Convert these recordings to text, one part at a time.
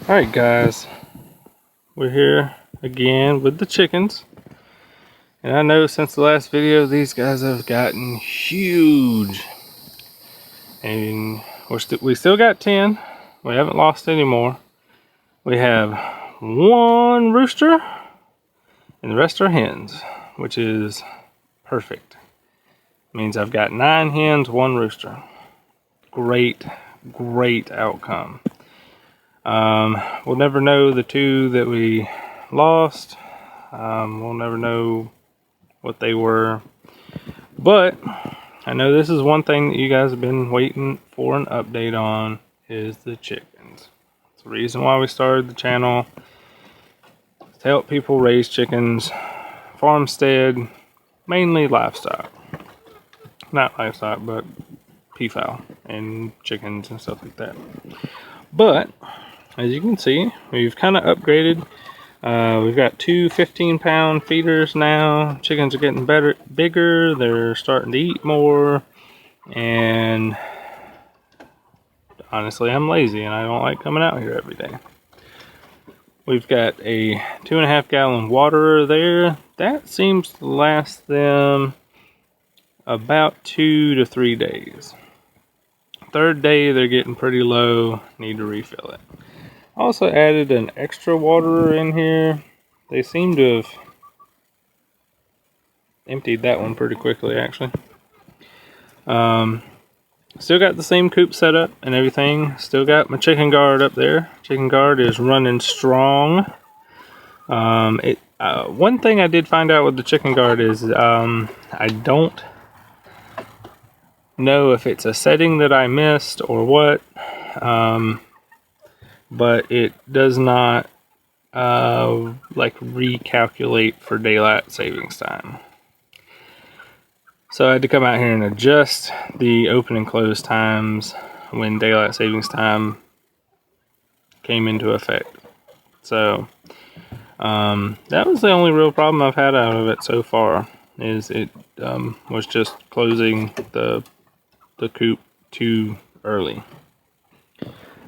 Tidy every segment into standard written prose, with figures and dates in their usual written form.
Alright guys, we're here again with the chickens. And I know since the last video these guys have gotten huge. And we still got 10. We haven't lost any more. We have one rooster and the rest are hens, which is perfect. It means I've got 9 hens, 1 rooster. Great outcome. We'll never know the 2 that we lost. We'll never know what they were. But I know this is one thing that you guys have been waiting for an update on, is the chickens. It's the reason why we started the channel, to help people raise chickens, farmstead, mainly livestock. Not livestock, but peafowl and chickens and stuff like that. But as you can see, we've kind of upgraded. We've got 2 15-pound feeders now. Chickens are getting bigger. They're starting to eat more. And honestly, I'm lazy and I don't like coming out here every day. We've got a 2.5-gallon waterer there. That seems to last them about 2 to 3 days. Third day, they're getting pretty low. Need to refill it. Also added an extra waterer in here. They seem to have emptied that one pretty quickly, actually. Still got the same coop setup and everything. Still got my chicken guard up there. Chicken guard is running strong. One thing I did find out with the chicken guard is I don't know if it's a setting that I missed or what. But it does not like recalculate for daylight savings time. So I had to come out here and adjust the open and close times when daylight savings time came into effect. So that was the only real problem I've had out of it so far, is it was just closing the coop too early.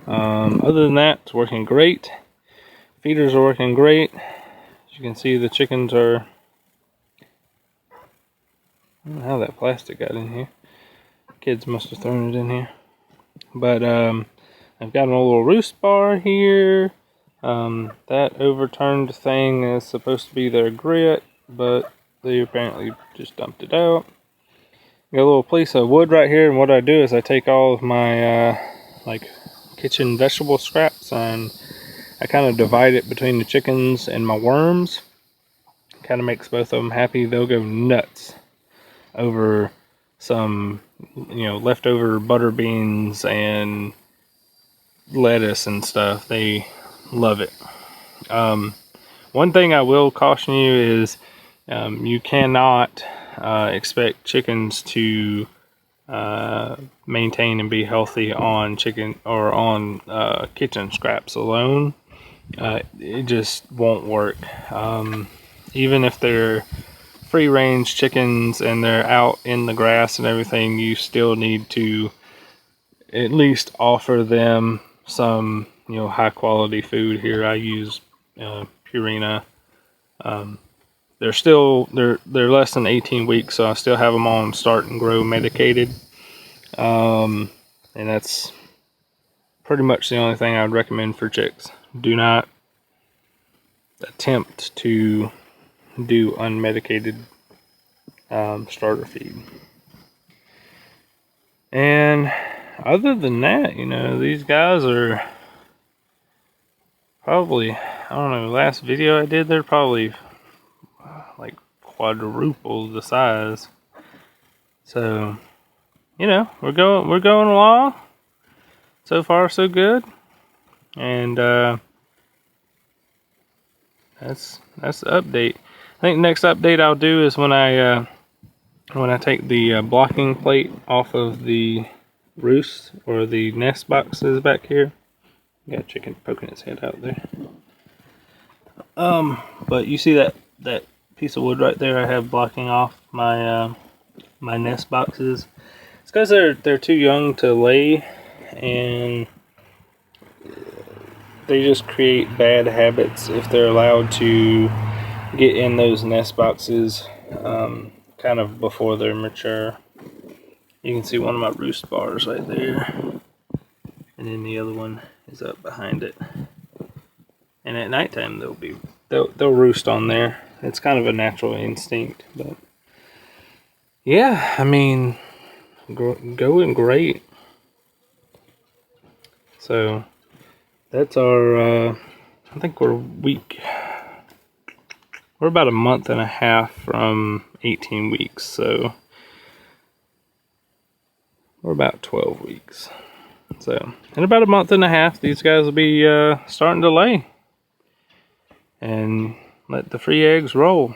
Other than that, it's working great. Feeders are working great. As you can see, the chickens are... I don't know how that plastic got in here. Kids must have thrown it in here. But I've got a little roost bar here. That overturned thing is supposed to be their grit, but they apparently just dumped it out. Got a little piece of wood right here, and what I do is I take all of my kitchen vegetable scraps and I kind of divide it between the chickens and my worms. Kind of makes both of them happy. They'll go nuts over some, leftover butter beans and lettuce and stuff. They love it. One thing I will caution you is you cannot expect chickens to maintain and be healthy on chicken or on kitchen scraps alone. It just won't work. Even if they're free range chickens and they're out in the grass and everything, you still need to at least offer them some high quality food. Here I use Purina. They're less than 18 weeks, so I still have them on start and grow medicated. And that's pretty much the only thing I would recommend for chicks. Do not attempt to do unmedicated starter feed. And other than that, these guys are probably, I don't know, last video I did, they're probably like quadruple the size. So, we're going along. So far, so good. And that's the update. I think the next update I'll do is when I take the blocking plate off of the roost or the nest boxes back here. Got a chicken poking its head out there. But you see that piece of wood right there? I have blocking off my my nest boxes. It's because they're too young to lay, and they just create bad habits if they're allowed to get in those nest boxes kind of before they're mature. You can see one of my roost bars right there, and then the other one is up behind it. And at nighttime they'll roost on there. It's kind of a natural instinct, but yeah, I mean, going great. So that's our I think we're about a month and a half from 18 weeks, so we're about 12 weeks. So in about a month and a half, these guys will be starting to lay and let the free eggs roll.